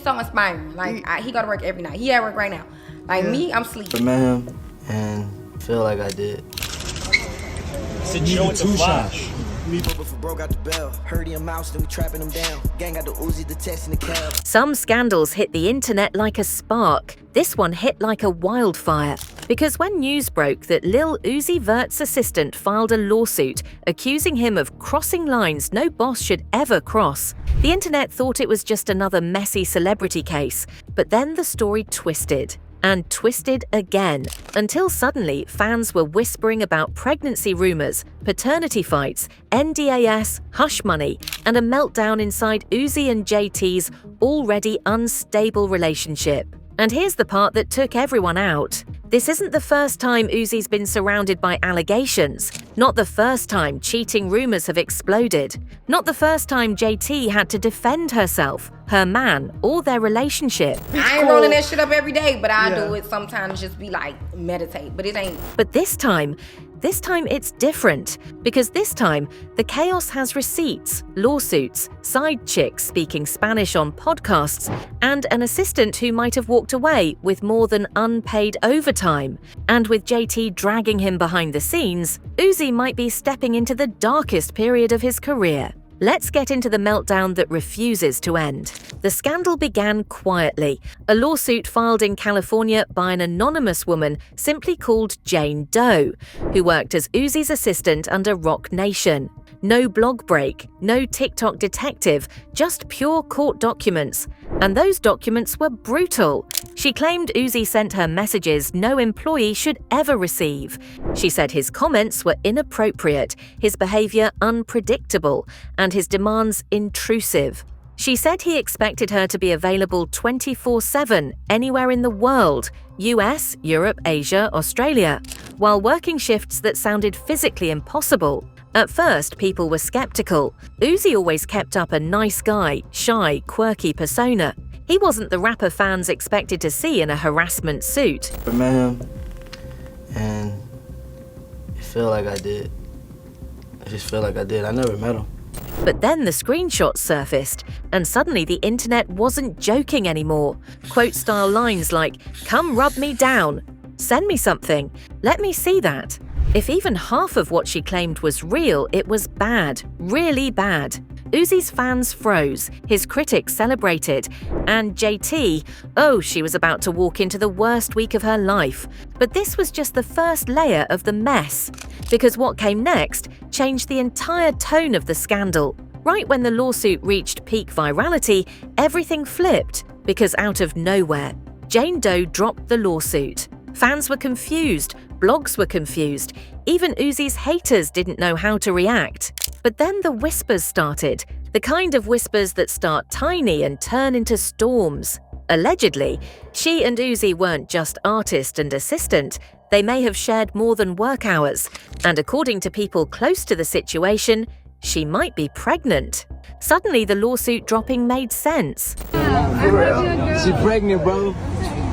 so inspiring. Like, he go to work every night. He at work right now. Like me, I'm sleeping. I met him and feel like I did. Sit you with the flash. We both broke out the bell. Heard him mouse, then we trapping him down. Gang got the Uzi, the test in the cab. Some scandals hit the internet like a spark. This one hit like a wildfire. Because when news broke that Lil Uzi Vert's assistant filed a lawsuit accusing him of crossing lines no boss should ever cross, the internet thought it was just another messy celebrity case. But then the story twisted. And twisted again, until suddenly fans were whispering about pregnancy rumors, paternity fights, NDAs, hush money, and a meltdown inside Uzi and JT's already unstable relationship. And here's the part that took everyone out. This isn't the first time Uzi's been surrounded by allegations. Not the first time cheating rumors have exploded. Not the first time JT had to defend herself, her man, or their relationship. I ain't rolling that shit up every day, but I do it sometimes, just be like, meditate, but it ain't. But this time it's different, because this time the chaos has receipts, lawsuits, side chicks speaking Spanish on podcasts, and an assistant who might have walked away with more than unpaid overtime. And with JT dragging him behind the scenes, Uzi might be stepping into the darkest period of his career. Let's get into the meltdown that refuses to end. The scandal began quietly, a lawsuit filed in California by an anonymous woman simply called Jane Doe, who worked as Uzi's assistant under Rock Nation. No blog break, no TikTok detective, just pure court documents. And those documents were brutal. She claimed Uzi sent her messages no employee should ever receive. She said his comments were inappropriate, his behavior unpredictable, and his demands intrusive. She said he expected her to be available 24/7 anywhere in the world, US, Europe, Asia, Australia, while working shifts that sounded physically impossible. At first, people were skeptical. Uzi always kept up a nice guy, shy, quirky persona. He wasn't the rapper fans expected to see in a harassment suit. I met him and it feel like I did. I just feel like I did. I never met him. But then the screenshots surfaced, and suddenly the internet wasn't joking anymore. Quote-style lines like, "Come rub me down," "Send me something," "Let me see that." If even half of what she claimed was real, it was bad, really bad. Uzi's fans froze, his critics celebrated, and JT, she was about to walk into the worst week of her life. But this was just the first layer of the mess, because what came next changed the entire tone of the scandal. Right when the lawsuit reached peak virality, everything flipped, because out of nowhere, Jane Doe dropped the lawsuit. Fans were confused, blogs were confused, even Uzi's haters didn't know how to react. But then the whispers started, the kind of whispers that start tiny and turn into storms. Allegedly, she and Uzi weren't just artist and assistant, they may have shared more than work hours, and according to people close to the situation, she might be pregnant. Suddenly, the lawsuit dropping made sense. She pregnant, bro.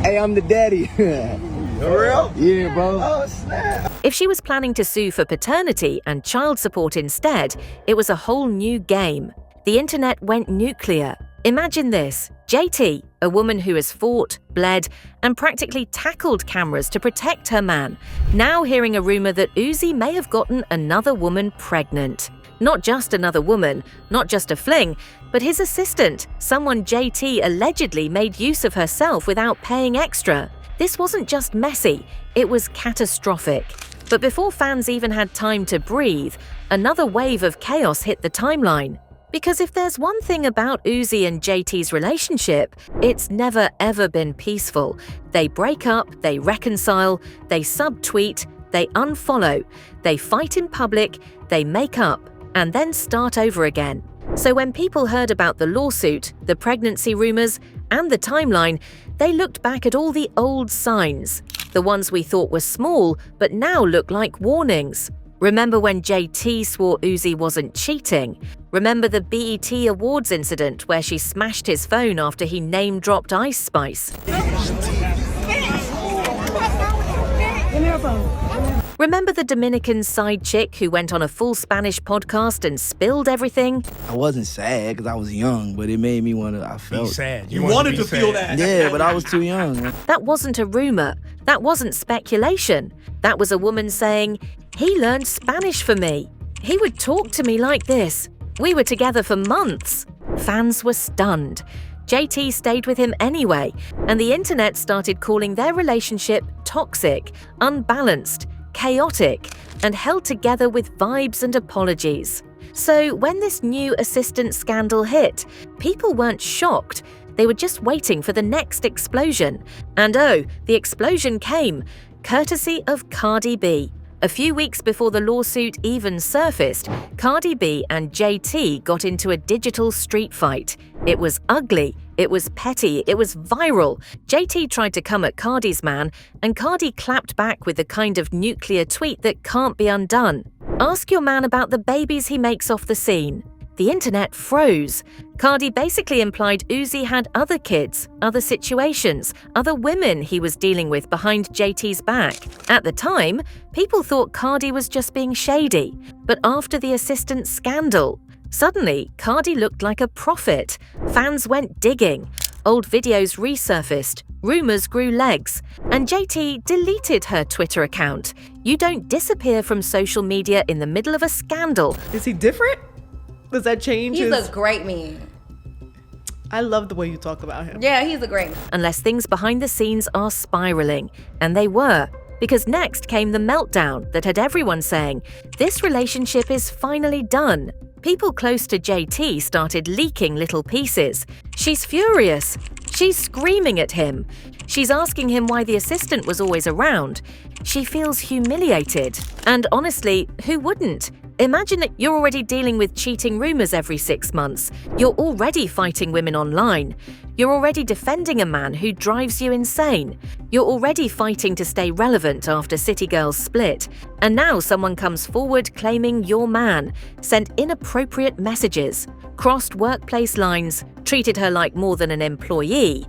Hey, I'm the daddy. For real? Yeah, bro. Oh, snap. If she was planning to sue for paternity and child support instead, it was a whole new game. The internet went nuclear. Imagine this, JT, a woman who has fought, bled, and practically tackled cameras to protect her man, now hearing a rumor that Uzi may have gotten another woman pregnant. Not just another woman, not just a fling, but his assistant, someone JT allegedly made use of herself without paying extra. This wasn't just messy, it was catastrophic. But before fans even had time to breathe, another wave of chaos hit the timeline. Because if there's one thing about Uzi and JT's relationship, it's never ever been peaceful. They break up, they reconcile, they subtweet, they unfollow, they fight in public, they make up, and then start over again. So when people heard about the lawsuit, the pregnancy rumors, and the timeline, they looked back at all the old signs, the ones we thought were small but now look like warnings. Remember when JT swore Uzi wasn't cheating? Remember the BET Awards incident where she smashed his phone after he name-dropped Ice Spice? Give me your phone. Remember the Dominican side chick who went on a full Spanish podcast and spilled everything? I wasn't sad because I was young, but it made me want to, I felt sad. You wanted to feel that. Yeah, but I was too young. That wasn't a rumor. That wasn't speculation. That was a woman saying, "He learned Spanish for me. He would talk to me like this. We were together for months." Fans were stunned. JT stayed with him anyway, and the internet started calling their relationship toxic, unbalanced, chaotic, and held together with vibes and apologies. So when this new assistant scandal hit, people weren't shocked. They were just waiting for the next explosion. And oh, the explosion came, courtesy of Cardi B. A few weeks before the lawsuit even surfaced, Cardi B and JT got into a digital street fight. It was ugly, it was petty, it was viral. JT tried to come at Cardi's man, and Cardi clapped back with the kind of nuclear tweet that can't be undone. "Ask your man about the babies he makes off the scene." The internet froze. Cardi basically implied Uzi had other kids, other situations, other women he was dealing with behind JT's back. At the time, people thought Cardi was just being shady. But after the assistant scandal, suddenly Cardi looked like a prophet. Fans went digging. Old videos resurfaced. Rumors grew legs. And JT deleted her Twitter account. You don't disappear from social media in the middle of a scandal. Is he different? Does that change He's his... a great man. I love the way you talk about him. Yeah, he's a great man. Unless things behind the scenes are spiraling. And they were. Because next came the meltdown that had everyone saying, this relationship is finally done. People close to JT started leaking little pieces. She's furious. She's screaming at him. She's asking him why the assistant was always around. She feels humiliated. And honestly, who wouldn't? Imagine that you're already dealing with cheating rumors every 6 months. You're already fighting women online. You're already defending a man who drives you insane. You're already fighting to stay relevant after City Girls split. And now someone comes forward claiming your man, sent inappropriate messages, crossed workplace lines, treated her like more than an employee,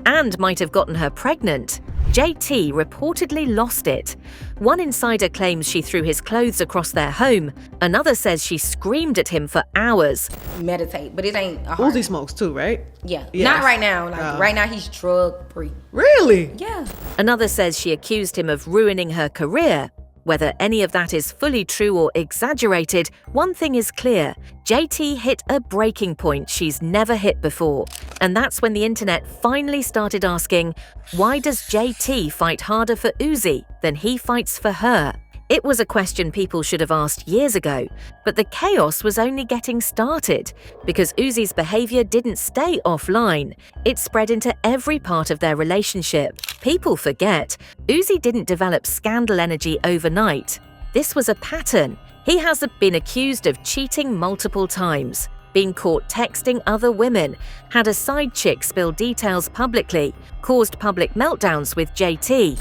and might have gotten her pregnant. JT reportedly lost it. One insider claims she threw his clothes across their home. Another says she screamed at him for hours. Meditate, but it ain't a hard. Uzi smokes too, right? Yeah. Yes. Not right now. Like right now he's drug free. Really? Yeah. Another says she accused him of ruining her career. Whether any of that is fully true or exaggerated, one thing is clear. JT hit a breaking point she's never hit before. And that's when the internet finally started asking, why does JT fight harder for Uzi than he fights for her? It was a question people should have asked years ago, but the chaos was only getting started because Uzi's behavior didn't stay offline. It spread into every part of their relationship. People forget, Uzi didn't develop scandal energy overnight. This was a pattern. He has been accused of cheating multiple times, been caught texting other women, had a side chick spill details publicly, caused public meltdowns with JT,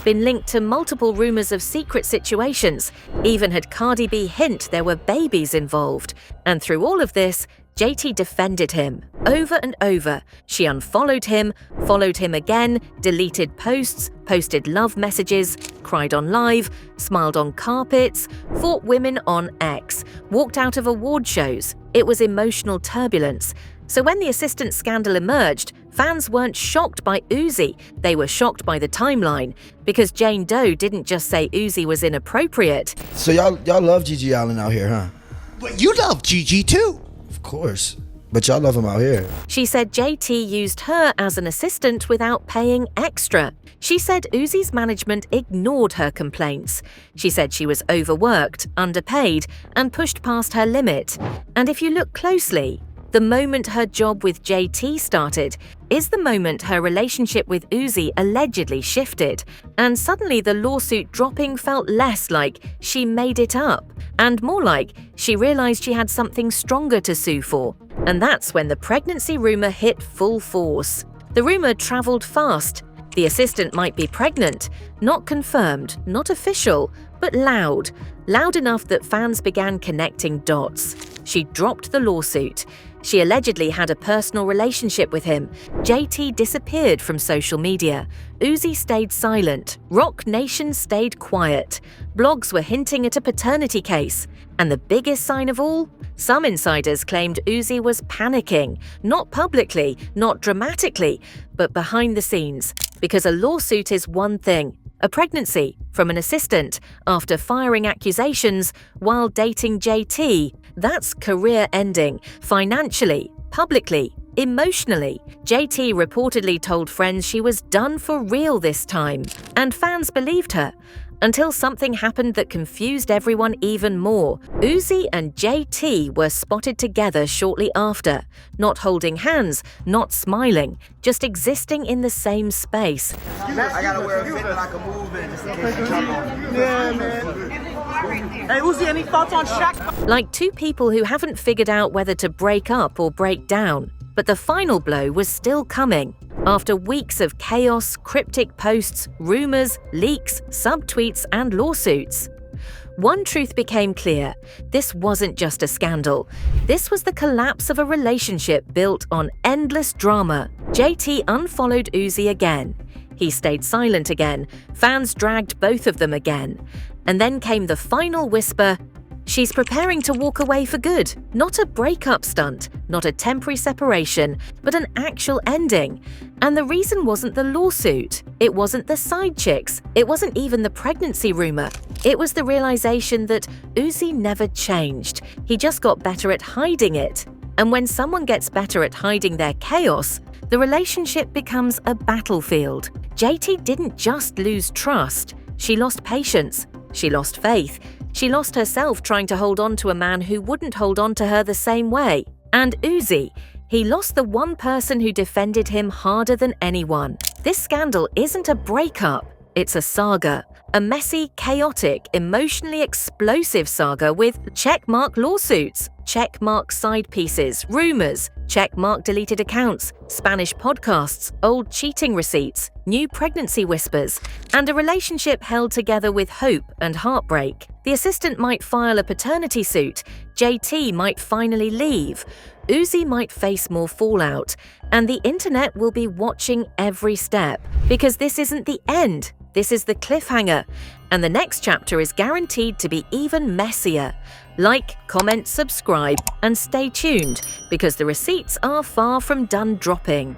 been linked to multiple rumors of secret situations, even had Cardi B hint there were babies involved. And through all of this, JT defended him. Over and over, she unfollowed him, followed him again, deleted posts, posted love messages, cried on live, smiled on carpets, fought women on X, walked out of award shows. It was emotional turbulence. So when the assistant scandal emerged, fans weren't shocked by Uzi, they were shocked by the timeline, because Jane Doe didn't just say Uzi was inappropriate. So y'all love Gigi Allen out here, huh? But you love Gigi too. Of course. But y'all love him out here. She said JT used her as an assistant without paying extra. She said Uzi's management ignored her complaints. She said she was overworked, underpaid, and pushed past her limit. And if you look closely, the moment her job with JT started is the moment her relationship with Uzi allegedly shifted, and suddenly the lawsuit dropping felt less like she made it up, and more like she realized she had something stronger to sue for. And that's when the pregnancy rumor hit full force. The rumor traveled fast. The assistant might be pregnant, not confirmed, not official, but loud enough that fans began connecting dots. She dropped the lawsuit. She allegedly had a personal relationship with him. JT disappeared from social media. Uzi stayed silent. Rock Nation stayed quiet. Blogs were hinting at a paternity case. And the biggest sign of all? Some insiders claimed Uzi was panicking, not publicly, not dramatically, but behind the scenes. Because a lawsuit is one thing. A pregnancy from an assistant after firing accusations while dating JT, that's career-ending, financially, publicly, emotionally. JT reportedly told friends she was done for real this time, and fans believed her. Until something happened that confused everyone even more. Uzi and JT were spotted together shortly after, not holding hands, not smiling, just existing in the same space. I gotta wear a fit that I can move in just in case you jump on. Yeah, man. Hey, Uzi, any thoughts on Shaq? Like two people who haven't figured out whether to break up or break down. But the final blow was still coming. After weeks of chaos, cryptic posts, rumors, leaks, subtweets, and lawsuits. One truth became clear. This wasn't just a scandal. This was the collapse of a relationship built on endless drama. JT unfollowed Uzi again. He stayed silent again. Fans dragged both of them again. And then came the final whisper, she's preparing to walk away for good. Not a breakup stunt, not a temporary separation, but an actual ending. And the reason wasn't the lawsuit. It wasn't the side chicks. It wasn't even the pregnancy rumor. It was the realization that Uzi never changed. He just got better at hiding it. And when someone gets better at hiding their chaos, the relationship becomes a battlefield. JT didn't just lose trust. She lost patience. She lost faith. She lost herself trying to hold on to a man who wouldn't hold on to her the same way. And Uzi, he lost the one person who defended him harder than anyone. This scandal isn't a breakup, it's a saga. A messy, chaotic, emotionally explosive saga with checkmark lawsuits, checkmark side pieces, rumors, checkmark deleted accounts, Spanish podcasts, old cheating receipts, new pregnancy whispers, and a relationship held together with hope and heartbreak. The assistant might file a paternity suit, JT might finally leave, Uzi might face more fallout, and the internet will be watching every step. Because this isn't the end. This is the cliffhanger, and the next chapter is guaranteed to be even messier. Like, comment, subscribe, and stay tuned, because the receipts are far from done dropping.